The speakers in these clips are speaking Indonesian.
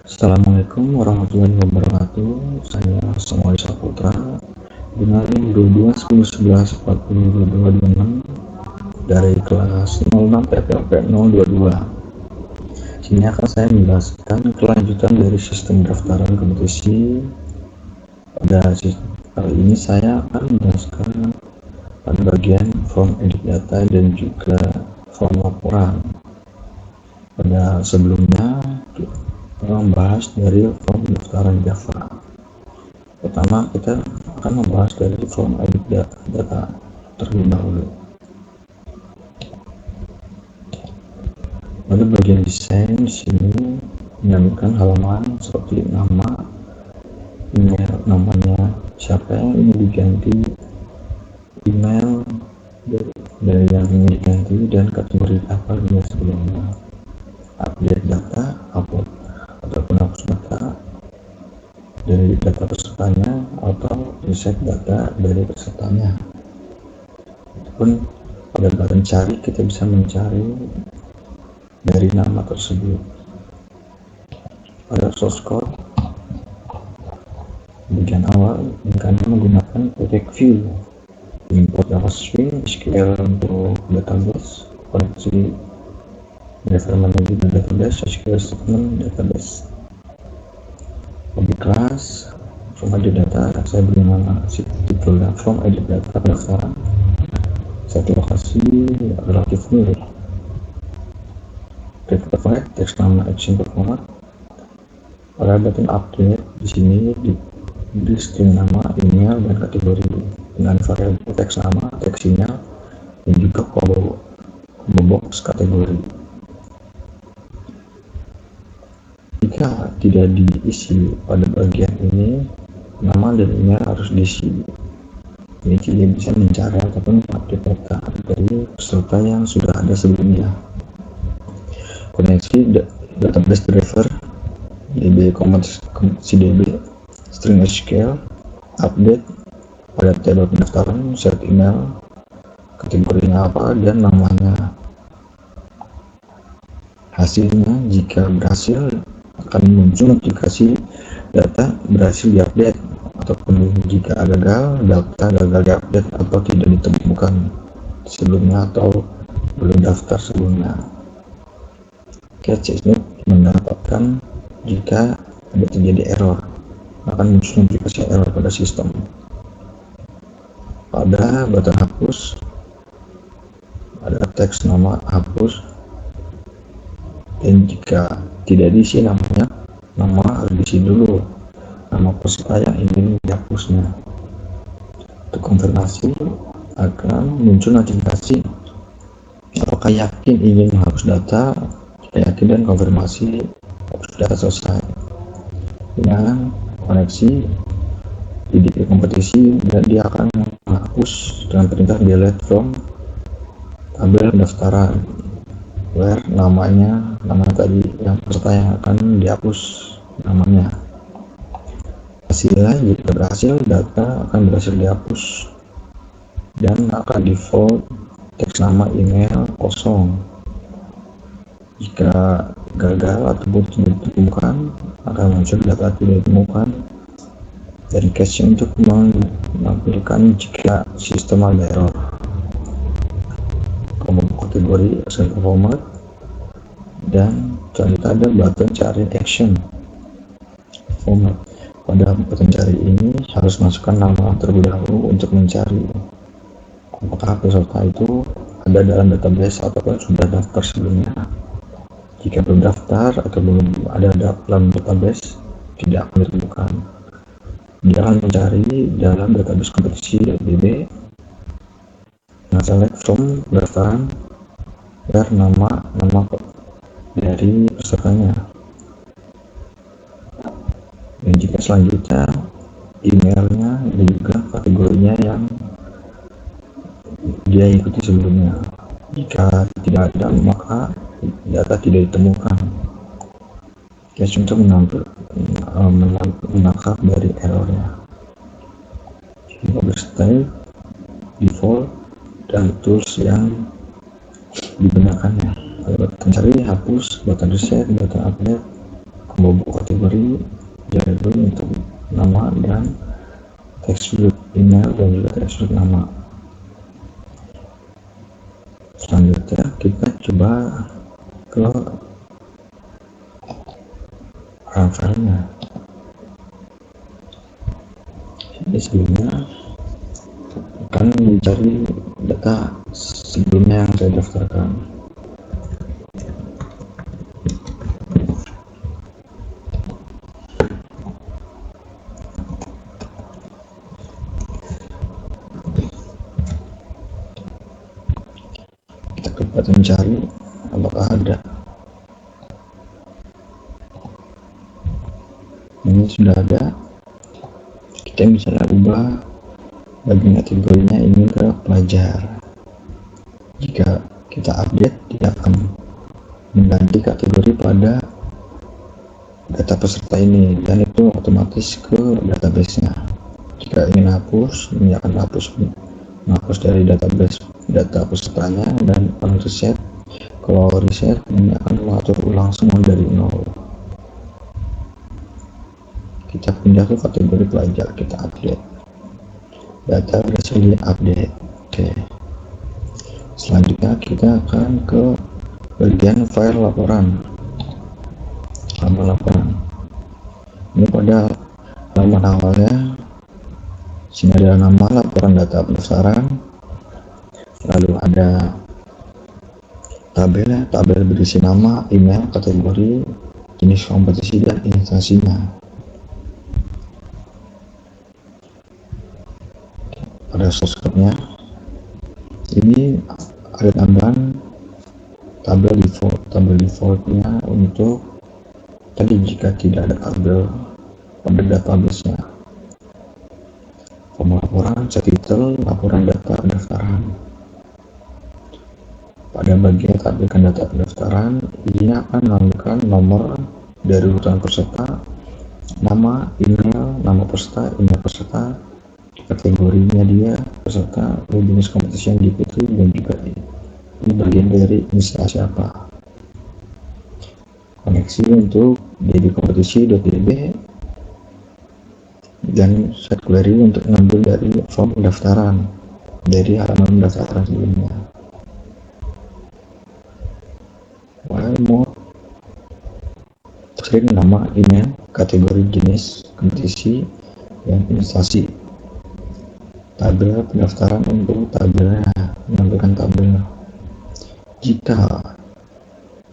Assalamualaikum warahmatullahi wabarakatuh. Saya Samuel Saputra dengan 22 10 11 40 22 26 dari kelas 06 PPLP 022. Sini akan saya menjelaskan kelanjutan dari sistem pendaftaran kompetisi. Kali ini saya akan menjelaskan pada bagian form edit data dan juga form laporan. Pada sebelumnya kita membahas dari form pendaftaran Java. Pertama kita akan membahas dari form edit data terlebih dahulu. Pada bagian desain di sini menampilkan halaman seperti nama, email, namanya siapa yang ingin diganti, email dari yang ingin diganti, dan kategori apa yang sebelumnya, update data, upload ataupun hapus data dari data pesertanya atau reset data dari pesertanya. Ataupun pada button cari kita bisa mencari dari nama tersebut. Pada source code bagian awal kami menggunakan project view, import Java Swing, SQL untuk database, koneksi driver manager database, SQL statement database. Bagi kelas form edit data saya beri nama titelnya form edit data pendaftaran. Satu lokasi relatif mirip. Data format, teks nama, action format. Pada button update di sini diberi string nama, email, dan kategori dengan variabel teks nama, teks sinyal, dan juga combo box kategori. Jika tidak diisi pada bagian ini, nama dan email harus diisi. Ini tidak bisa mencari ataupun update data dari peserta yang sudah ada sebelumnya. Koneksi database driver, DB CDB, string SQL, update pada tabel pendaftaran, set email, kategorinya apa, dan namanya. Hasilnya jika berhasil akan muncul notifikasi data berhasil diupdate, ataupun jika gagal, data gagal diupdate atau tidak ditemukan sebelumnya atau belum daftar sebelumnya. Catch ini mendapatkan jika ada terjadi error, akan muncul notifikasi error pada sistem. Pada button hapus ada teks nama hapus, dan jika tidak diisi namanya, nama harus diisi dulu nama peserta yang ingin dihapusnya. Untuk konfirmasi akan muncul notifikasi apakah yakin ingin menghapus data. Jika yakin dan konfirmasi hapus data selesai. Dengan koneksi di kompetisi, dan dia akan menghapus dengan perintah delete from tabel pendaftaran, where nama tadi yang peserta yang akan dihapus namanya. Hasilnya jika berhasil, data akan berhasil dihapus dan akan default teks nama, email kosong. Jika gagal ataupun tidak ditemukan, akan muncul data tidak ditemukan, dan cache untuk menampilkan jika sistem ada error. Kemudian kategori action format, dan selanjutnya ada button cari action format. Pada button cari ini harus masukkan nama terlebih dahulu untuk mencari apakah peserta itu ada dalam database ataupun sudah daftar sebelumnya. Jika belum daftar atau belum ada dalam database, tidak akan ditemukan. Dia akan mencari dalam database kompetisi DB. Select from pendaftaran dan nama dari pesertanya. Dan jika selanjutnya emailnya dan juga kategorinya yang dia ikuti sebelumnya. Jika tidak ada, maka data tidak ditemukan. Cache untuk menangkap dari errornya. Publish type, default, dan tools yang digunakannya. Button cari, hapus, button reset, button update, membawa kategori variabel untuk nama dan teks field email dan juga teks field nama. Selanjutnya kita coba ke filenya. Jadi sebelumnya akan mencari data sebelumnya yang saya daftarkan. Kita coba mencari apakah ada. Ini sudah ada. Kita misalnya ubah bagian kategorinya ini ke pelajar. Jika kita update, dia akan mengganti kategori pada data peserta ini dan itu otomatis ke database-nya. Jika ingin hapus, ini akan menghapus dari database data pesertanya, dan reset. Kalau reset, ini akan mengatur ulang semua dari nol. Kita pindah ke kategori pelajar, kita update. Data berhasil di update. Oke. Selanjutnya kita akan ke bagian file laporan. Halaman laporan. Ini pada halaman awalnya sini ada nama, laporan data pendaftaran, lalu ada tabel berisi nama, email, kategori, jenis kompetisi dan instansinya. Pada subscribe-nya ini ada tambahan tabel defaultnya untuk tadi jika tidak ada tabel pada database-nya. Form laporan, setitel, laporan data pendaftaran. Pada bagian tampilkan data pendaftaran, ini akan menambahkan nomor dari urutan peserta, nama, email, nama peserta, email peserta, kategorinya dia, peserta, jenis kompetisi yang diikuti, dan juga ini bagian dari instansi apa. Koneksi untuk dbkompetisi.db dan set query untuk ngambil dari form pendaftaran dari halaman pendaftaran sebelumnya. While mode string, nama, email, kategori, jenis kompetisi, dan instansi. Tabel pendaftaran untuk tabelnya, menambahkan tabel. Jika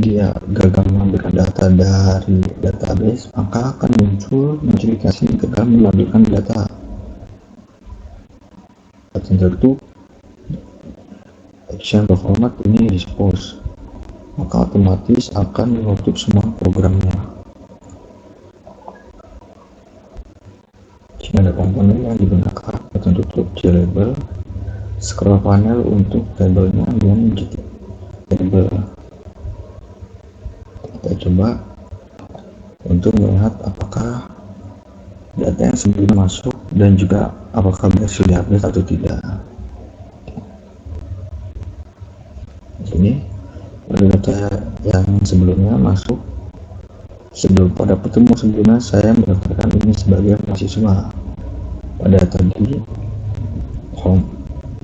dia gagal mengambilkan data dari database, maka akan muncul notifikasi gagal mengambilkan data. Tertentu action format ini dispose, maka otomatis akan menutup semua programnya. Jika ada komponen yang digunakan tutup label, scroll panel untuk tabelnya dan table. Kita coba untuk melihat apakah data yang sebelumnya masuk dan juga apakah berhasil diupdate atau tidak. Di sini pada data yang sebelumnya masuk, pada pertemuan sebelumnya saya mendaftarkan ini sebagai mahasiswa. Pada tadi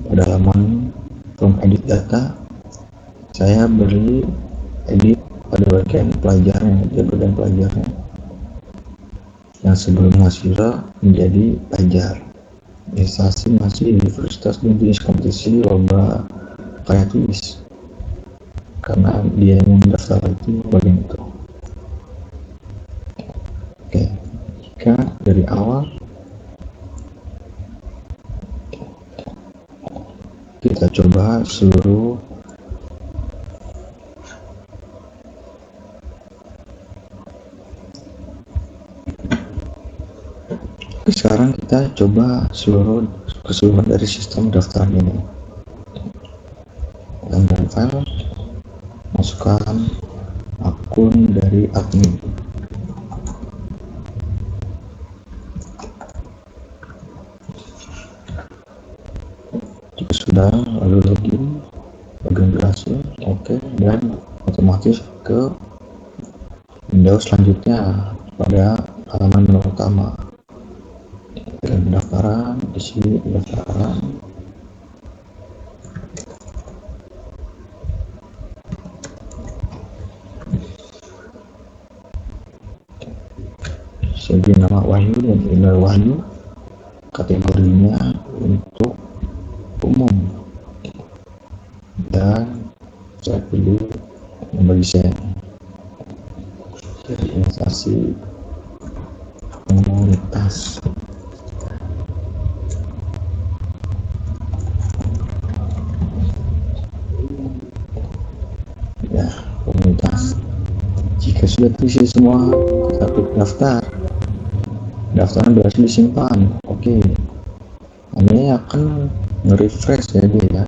pada halaman from edit data, saya beri edit pada bagian pelajarnya, yang sebelum mahasiswa menjadi pelajar. Instansi masih universitas dan jenis kompetisi lomba karya tulis, karena dia yang mendaftar itu bagian itu. Oke, jika dari awal kita coba seluruh sekarang kita coba keseluruhan dari sistem daftaran ini. Dan file, masukkan akun dari admin. Jika sudah, lalu login, berhasil, oke, dan otomatis ke Tinjau selanjutnya pada halaman menu utama. Pendaftaran, di sini pendaftaran. Jadi nama Wahyu dan email Wahyu, kategorinya untuk umum, dan saya pilih nomor desain dari instansi komunitas. Ya, komunitas. Jika sudah terisi semua, kita klik daftar. Daftaran berhasil disimpan. Oke. Ini akan nge-refresh ya dia ya.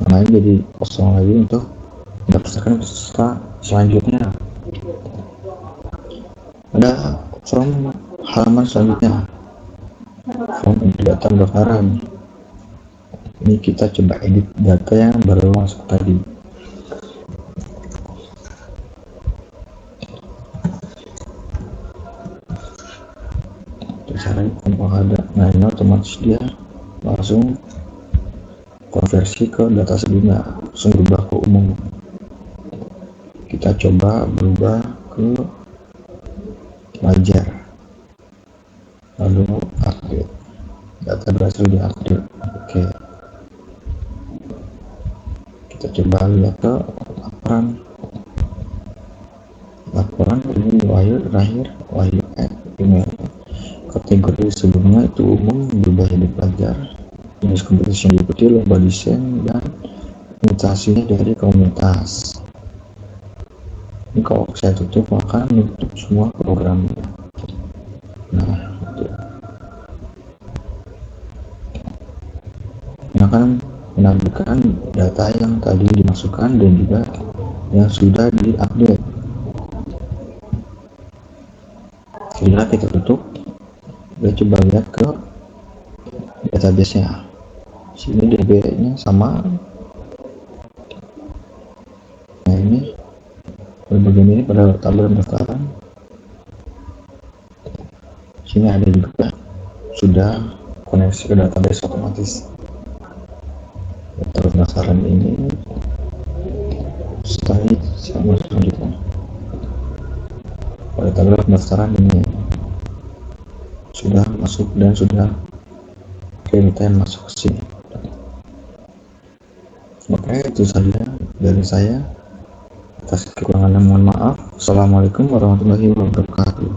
Namanya jadi kosong lagi untuk mendaftarkan peserta selanjutnya. Ada form halaman selanjutnya, form untuk data pendaftaran. Ini kita coba edit data yang baru masuk tadi. Caranya tanpa ada, nah ini otomatis dia langsung konversi ke data sebelumnya, langsung berubah ke umum. Kita coba berubah ke wajar, lalu update. Data berhasil diupdate. Oke, kita coba lihat ke laporan ini Wahyu terakhir, Wahyu email. Kategori sebelumnya itu umum berubah jadi pelajar. Jenis kompetisi yang diikuti lomba desain dan mutasinya dari komunitas. Ini kalau saya tutup akan menutup semua programnya. Nah, ini akan menampilkan data yang tadi dimasukkan dan juga yang sudah diupdate. Bila kita tutup, kita coba lihat ke database-nya. Sini DB-nya sama. Nah, ini bagian ini pada tabel pendaftaran. Sini ada juga sudah koneksi ke database otomatis. Tabel pendaftaran ini setelah sama selanjutnya. Pada tabel pendaftaran ini sudah masuk dan sudah kita masuk ke sini. Oke, itu saja dari saya. Atas kekurangannya mohon maaf. Assalamualaikum warahmatullahi wabarakatuh.